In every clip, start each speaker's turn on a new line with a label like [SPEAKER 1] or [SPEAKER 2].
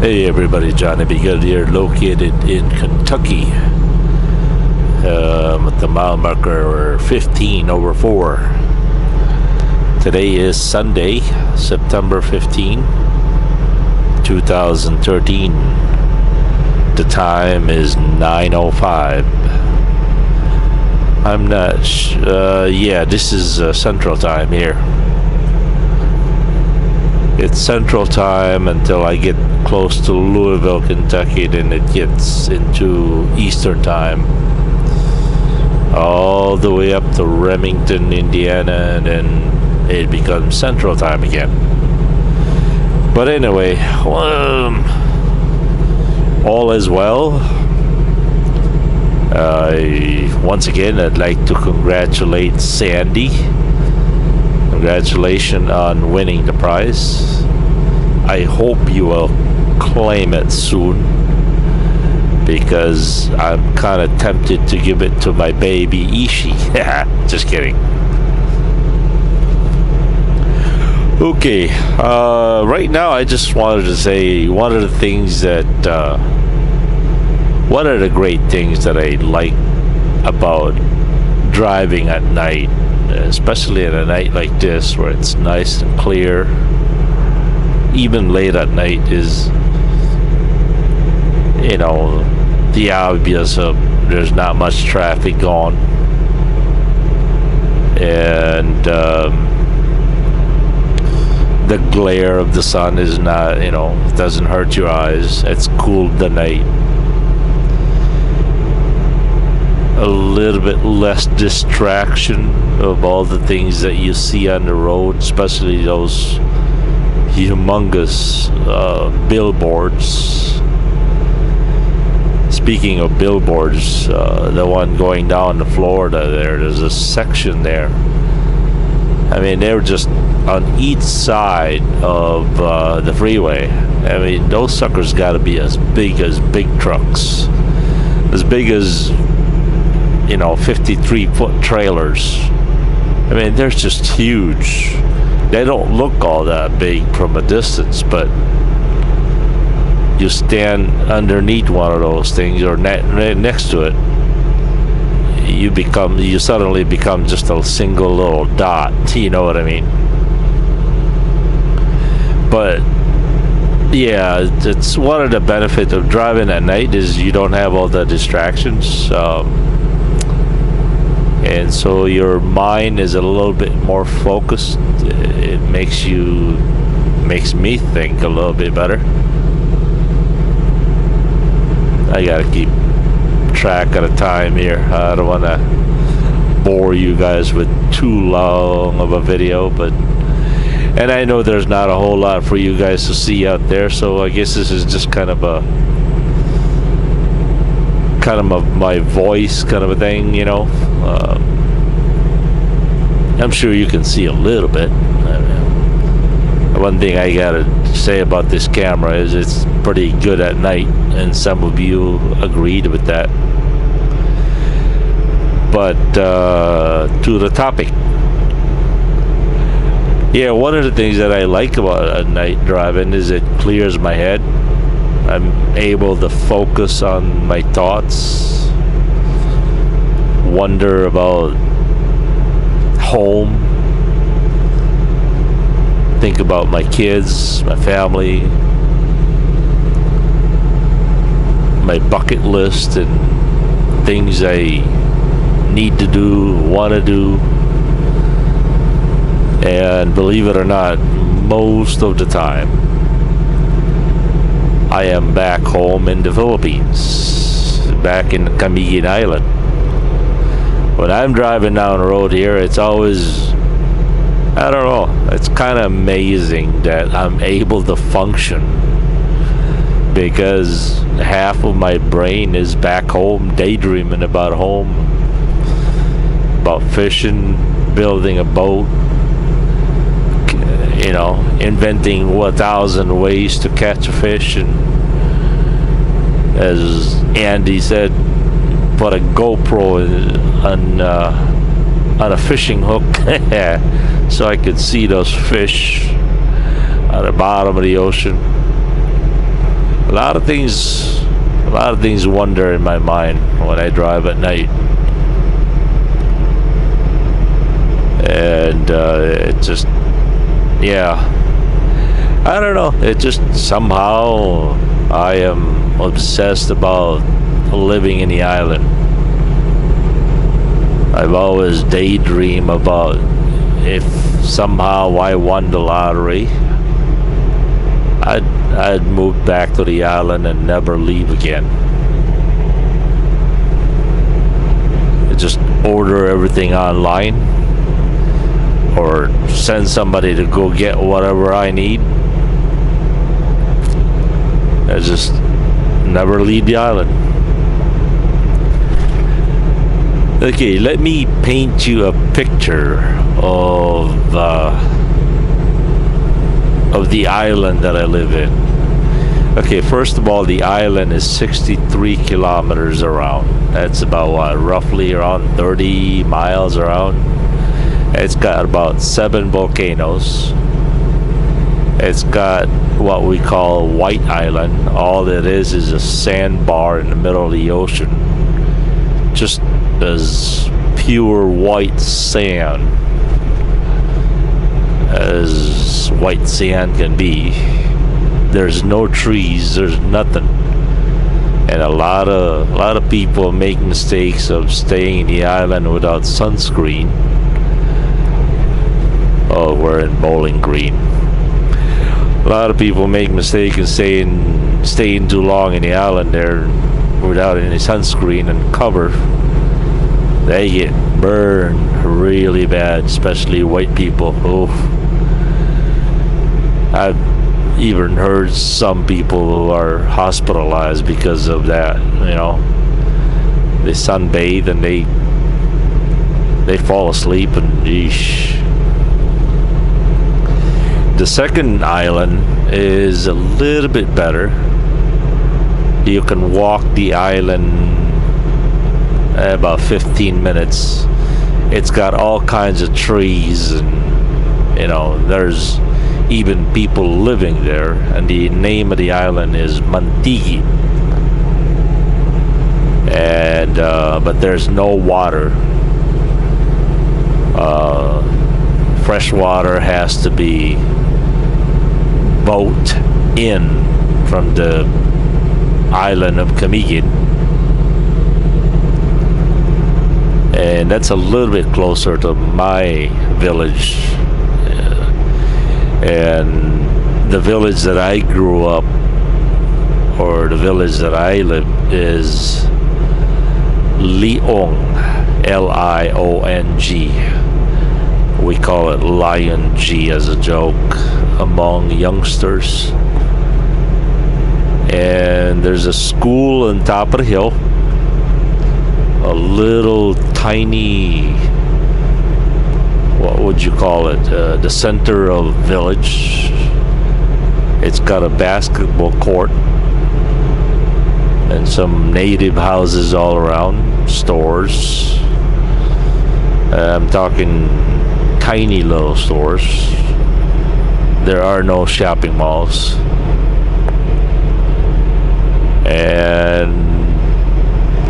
[SPEAKER 1] Hey everybody, Johnny B. Good here, located in Kentucky at the mile marker 15 over 4. Today is Sunday, September 15, 2013. The time is 9:05. I'm not yeah, this is Central Time here. It's Central Time until I get close to Louisville, Kentucky, then it gets into Eastern Time. All the way up to Remington, Indiana, and then it becomes Central Time again. But anyway, all is well. Once again, I'd like to congratulate Sandy. Congratulations on winning the prize. I hope you will claim it soon, because I'm kind of tempted to give it to my baby Ishi. Just kidding. Okay, right now I just wanted to say one of the things that one of the great things that I like about driving at night, especially at a night like this where it's nice and clear, even late at night, is, you know, the obvious of there's not much traffic on, and the glare of the sun is not, you know, doesn't hurt your eyes. It's cool the night. A little bit less distraction of all the things that you see on the road, especially those humongous billboards. Speaking of billboards, the one going down to Florida, there's a section there. I mean, they're just on each side of the freeway. I mean, those suckers got to be as big as big trucks, as big as, you know, 53-foot trailers. I mean, they're just huge. They don't look all that big from a distance, but you stand underneath one of those things or next to it, you suddenly become just a single little dot. You know what I mean? But yeah, it's one of the benefits of driving at night is you don't have all the distractions. And so your mind is a little bit more focused. It makes me think a little bit better. I gotta keep track of the time here. I don't want to bore you guys with too long of a video, and I know there's not a whole lot for you guys to see out there, so I guess this is just kind of my voice kind of a thing, you know. I'm sure you can see a little bit. I mean, one thing I gotta say about this camera is it's pretty good at night, and some of you agreed with that. But to the topic. Yeah, one of the things that I like about at night driving is it clears my head. I'm able to focus on my thoughts, wonder about home, think about my kids, my family, my bucket list, and things I need to do, want to do. And believe it or not, most of the time I am back home in the Philippines, back in Mundy Island. When I'm driving down the road here, it's always, I don't know, it's kind of amazing that I'm able to function, because half of my brain is back home, daydreaming about home, about fishing, building a boat, you know, inventing 1,000 ways to catch a fish, and as Andy said, put a GoPro on a fishing hook so I could see those fish at the bottom of the ocean. A lot of things wander in my mind when I drive at night, and it just, yeah, I don't know. It just somehow I am obsessed about living in the island. I've always daydreamed about if somehow I won the lottery, I'd move back to the island and never leave again. Just order everything online or send somebody to go get whatever I need. I just never leave the island. Okay, let me paint you a picture of the island that I live in. Okay, first of all, the island is 63 kilometers around. That's about what, roughly around 30 miles around. It's got about 7 volcanoes. It's got what we call White Island. All it is a sandbar in the middle of the ocean. Just as pure white sand as white sand can be. There's no trees, there's nothing, and a lot of people make mistakes of staying in the island without sunscreen or wearing bowling green. A lot of people make mistakes in staying too long in the island there without any sunscreen and cover. They get burned really bad, especially white people. Oh, I've even heard some people who are hospitalized because of that. You know, they sunbathe and they fall asleep, and yeesh. The second island is a little bit better. You can walk the island about 15 minutes. It's got all kinds of trees, and you know, there's even people living there, and the name of the island is Mundy. And but there's no water. Fresh water has to be boat in from the island of Camiguin, and that's a little bit closer to my village. And the village that I grew up, or the village that I live, is Li Ong, Liong. We call it Lion G as a joke among youngsters. And there's a school on top of the hill, a little tiny, what would you call it, the center of village. It's got a basketball court and some native houses all around, stores. I'm talking tiny little stores. There are no shopping malls. And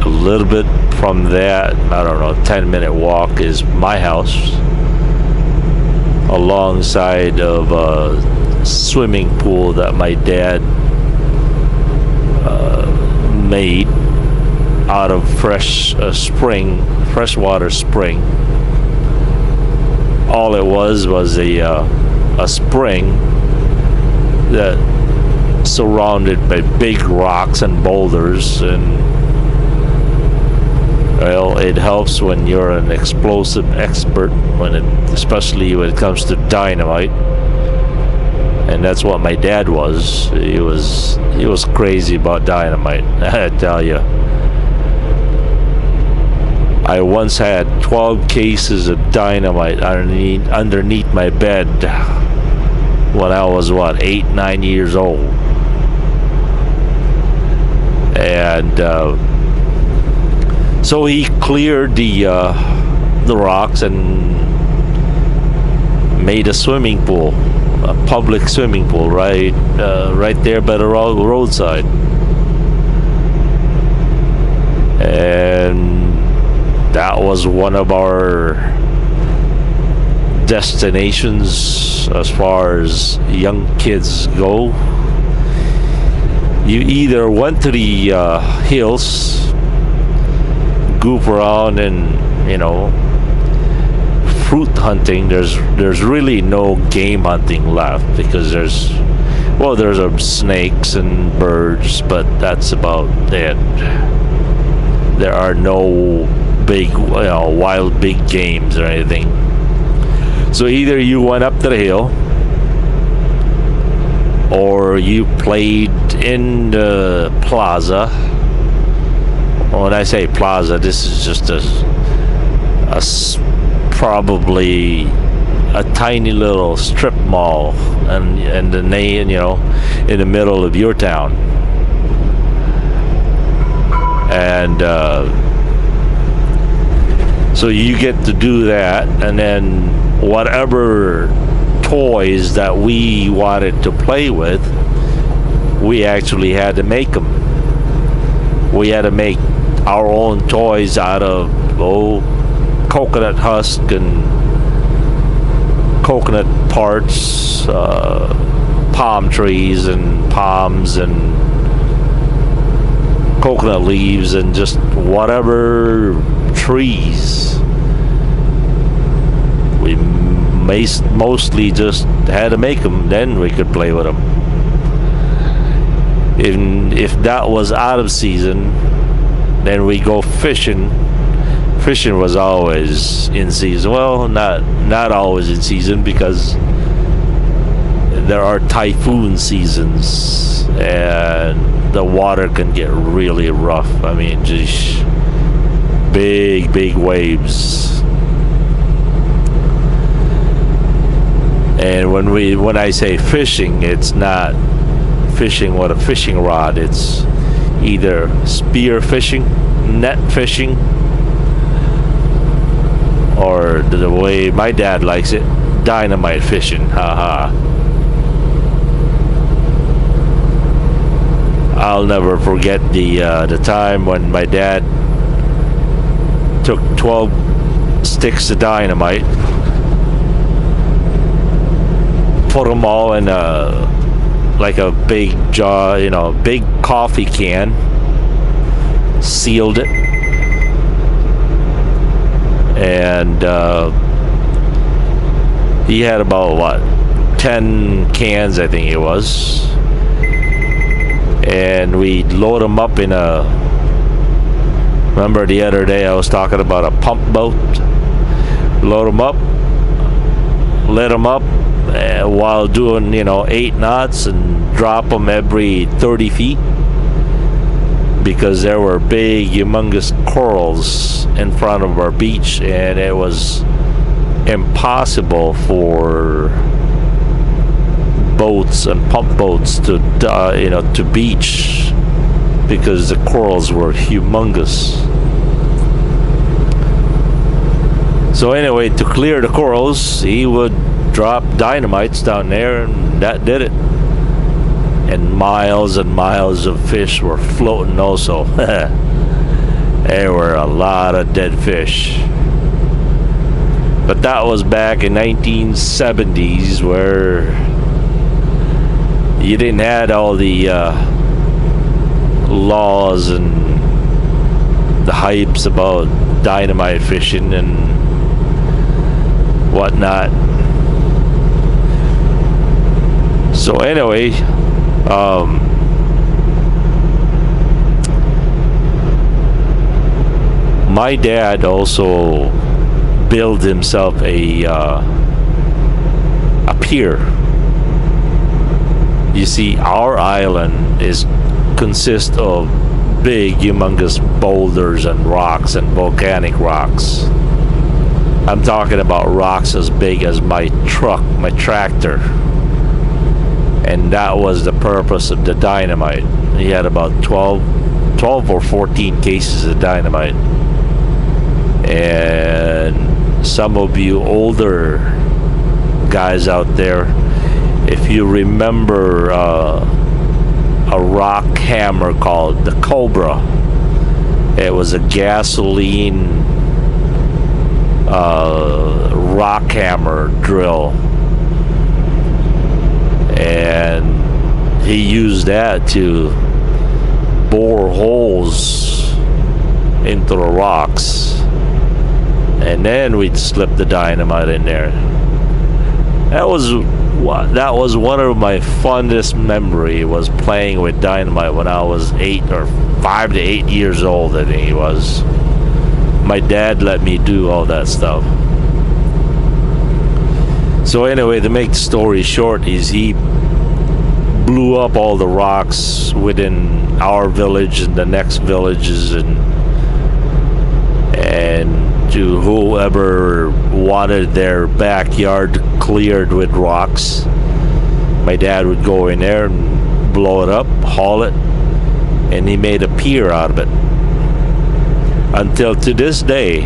[SPEAKER 1] a little bit from that, I don't know, 10-minute walk is my house, alongside of a swimming pool that my dad made out of freshwater spring. All it was a spring that surrounded by big rocks and boulders, and well, it helps when you're an explosive expert, especially when it comes to dynamite. And that's what my dad was. He was crazy about dynamite, I tell you. I once had 12 cases of dynamite underneath my bed when I was 8-9 years old. And so he cleared the rocks and made a swimming pool, a public swimming pool, right there by the roadside. that was one of our destinations as far as young kids go. You either went to the hills, goof around, and fruit hunting. There's really no game hunting left because there's snakes and birds, but that's about it. There are no big wild big games or anything. So either you went up to the hill or you played in the plaza. When I say plaza, this is just probably a tiny little strip mall, and in the middle of your town. And so you get to do that, and then whatever toys that we wanted to play with, we actually had to make them. We had to make our own toys out of coconut husk and coconut parts, palm trees and palms and coconut leaves and just whatever trees. We mostly just had to make them, then we could play with them. If that was out of season, then we go fishing. Fishing was always in season. Well, not always in season, because there are typhoon seasons and the water can get really rough. I mean, just big waves. And when I say fishing, it's not fishing with a fishing rod. It's either spear fishing, net fishing, or the way my dad likes it, dynamite fishing. Haha. I'll never forget the time when my dad took 12 sticks of dynamite, put them all in like a big jar, big coffee can, sealed it, and he had about 10 cans, I think it was, and we'd load them up in remember the other day I was talking about a pump boat? Load them up, let them up while doing 8 knots, and drop them every 30 feet, because there were big humongous corals in front of our beach, and it was impossible for boats and pump boats to beach, because the corals were humongous. So anyway, to clear the corals, he would drop dynamites down there, and that did it. And miles of fish were floating also. There were a lot of dead fish. But that was back in 1970s, where you didn't have all the laws and the hypes about dynamite fishing and whatnot. So anyway, my dad also built himself a pier. You see, our island consists of big, humongous boulders and rocks and volcanic rocks. I'm talking about rocks as big as my tractor. And that was the purpose of the dynamite. He had about 12 or 14 cases of dynamite. And some of you older guys out there, if you remember a rock hammer called the Cobra, it was a gasoline rock hammer drill, and he used that to bore holes into the rocks, and then we'd slip the dynamite in there. That was one of my fondest memory, was playing with dynamite when I was 5 to 8 years old. I think he was. My dad let me do all that stuff. So anyway, to make the story short, is he blew up all the rocks within our village and the next villages, and to whoever wanted their backyard cleared with rocks, my dad would go in there and blow it up, haul it, and he made a pier out of it. Until to this day,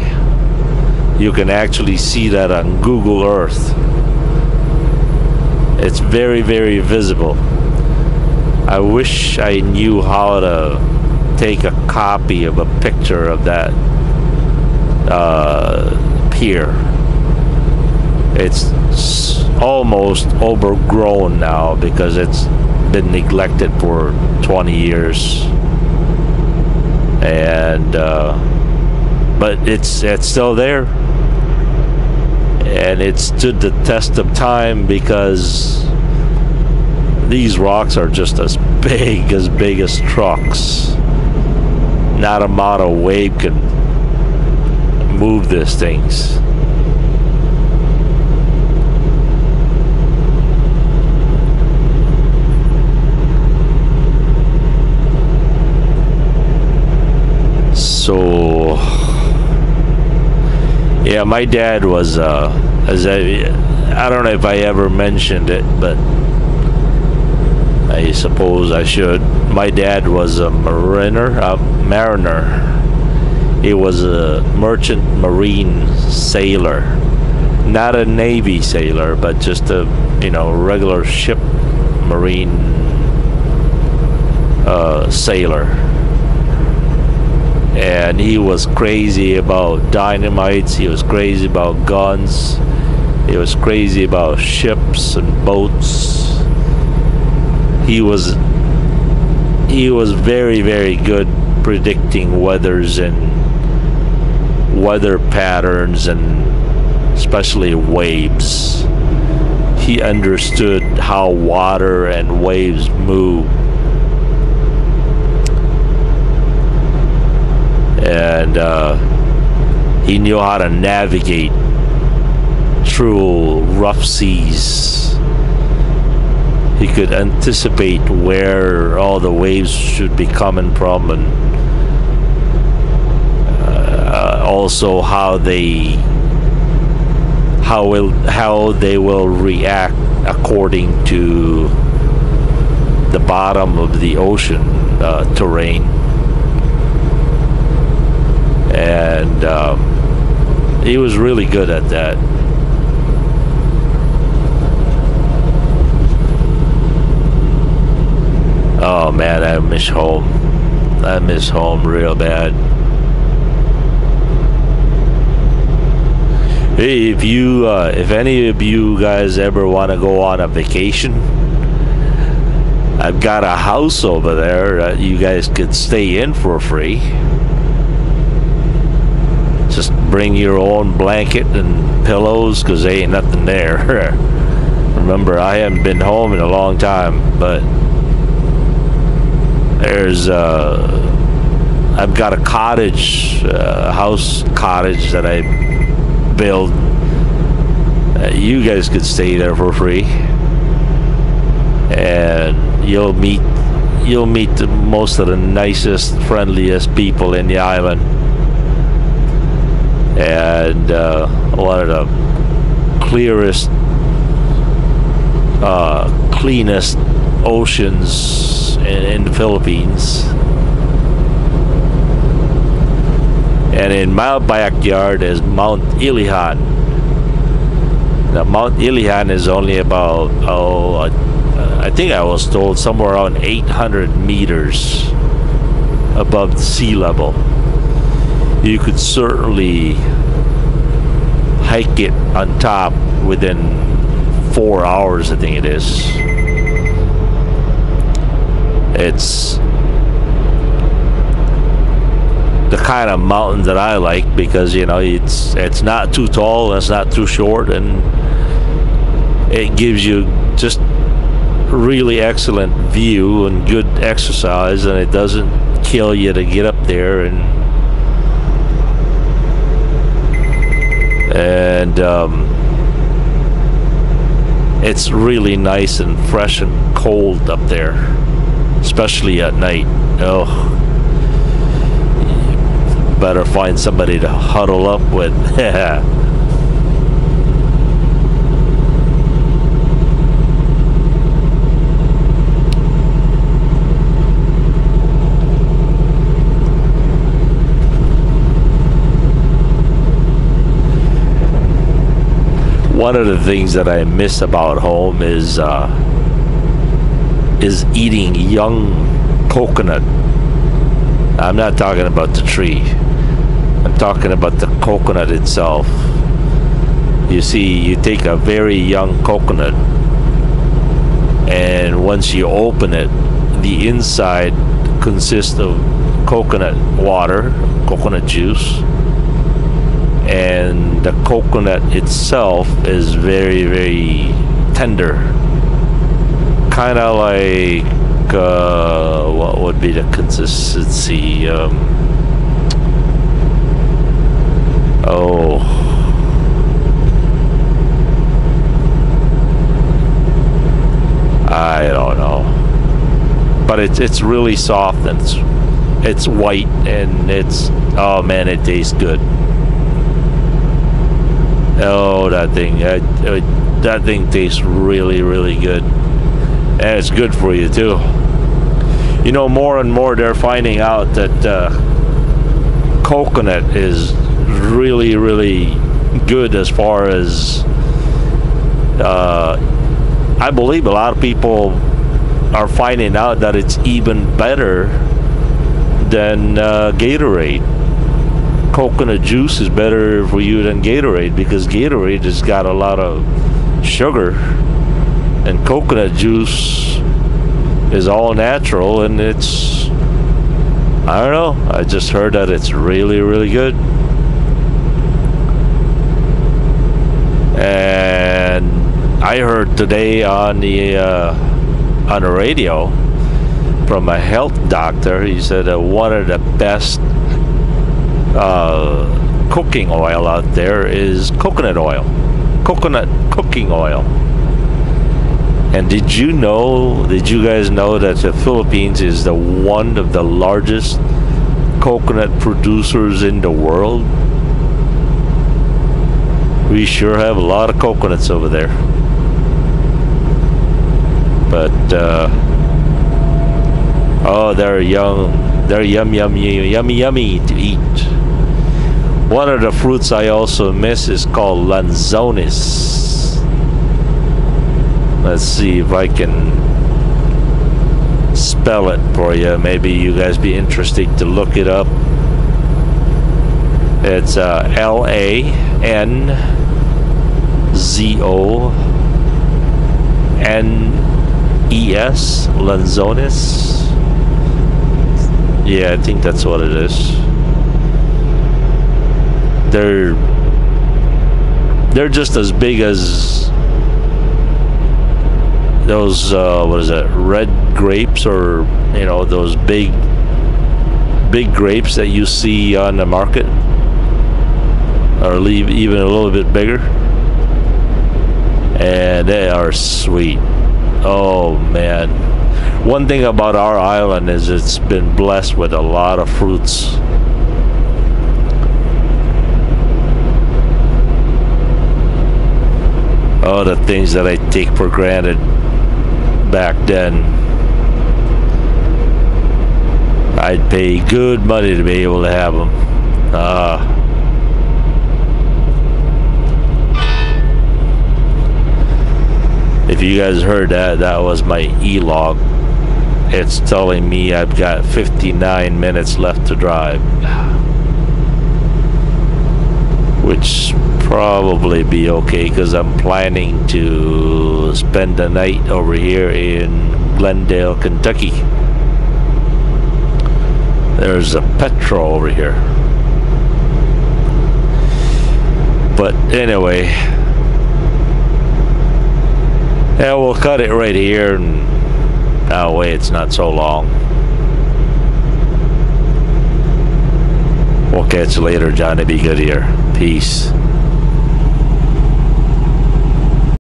[SPEAKER 1] you can actually see that on Google Earth. It's very, very visible. I wish I knew how to take a copy of a picture of that pier. It's almost overgrown now because it's been neglected for 20 years, and but it's still there, and it stood the test of time because these rocks are just as big as trucks. Not a amount of wave can move these things. So yeah, my dad was I don't know if I ever mentioned it, but I suppose I should. My dad was a mariner. He was a merchant marine sailor, not a Navy sailor, but just a regular ship marine sailor. And he was crazy about dynamites. He was crazy about guns. He was crazy about ships and boats. He was very, very good predicting weathers and weather patterns, and especially waves. He understood how water and waves move, and he knew how to navigate through rough seas. He could anticipate where all the waves should be coming from, and also how they will react according to the bottom of the ocean terrain. And he was really good at that. Oh man, I miss home. I miss home real bad. Hey, if any of you guys ever want to go on a vacation, I've got a house over there that you guys could stay in for free. Just bring your own blanket and pillows, because there ain't nothing there. Remember, I haven't been home in a long time, but there's I've got a cottage, house cottage that I built. You guys could stay there for free, and you'll meet most of the nicest, friendliest people in the island, and one of the clearest, cleanest oceans in the Philippines. And in my backyard is Mount Ilihan. Now, Mount Ilihan is only about, I think I was told somewhere around 800 meters above the sea level. You could certainly hike it on top within 4 hours, I think it is. It's the kind of mountain that I like, because you know it's not too tall and it's not too short, and it gives you just really excellent view and good exercise, and it doesn't kill you to get up there. And it's really nice and fresh and cold up there, especially at night. Oh, better find somebody to huddle up with. One of the things that I miss about home is eating young coconut. I'm not talking about the tree. I'm talking about the coconut itself. You see, you take a very young coconut, and once you open it, the inside consists of coconut water, coconut juice, and the coconut itself is very, very tender. Kind of like what would be the consistency? I don't know, but it's really soft, and it's white, and oh man, it tastes good. Oh, that thing tastes really, really good, and it's good for you too. You know, more and more they're finding out that coconut is really, really good as far as I believe a lot of people are finding out that it's even better than Gatorade. Coconut juice is better for you than Gatorade, because Gatorade has got a lot of sugar, and coconut juice is all natural, and it's, I don't know, I just heard that it's really, really good. And I heard today on the radio from a health doctor, he said that one of the best cooking oil out there is coconut oil, coconut cooking oil. And did you guys know that the Philippines is one of the largest coconut producers in the world? We sure have a lot of coconuts over there. But oh, they're yummy to eat. One of the fruits I also miss is called lanzones. Let's see if I can spell it for you. Maybe you guys be interested to look it up. It's LANZONES, lanzones. Yeah, I think that's what it is. They're just as big as those what is it, red grapes, or you know, those big grapes that you see on the market, or even a little bit bigger, and they are sweet. Oh man, one thing about our island is it's been blessed with a lot of fruits. Oh, the things that I take for granted back then, I'd pay good money to be able to have them. If you guys heard that, that was my e-log. It's telling me I've got 59 minutes left to drive, which probably be okay because I'm planning to spend the night over here in Glendale, Kentucky. There's a Petro over here. But anyway, yeah, we'll cut it right here, and that way it's not so long. We'll catch you later, Johnny. Be good here. Peace.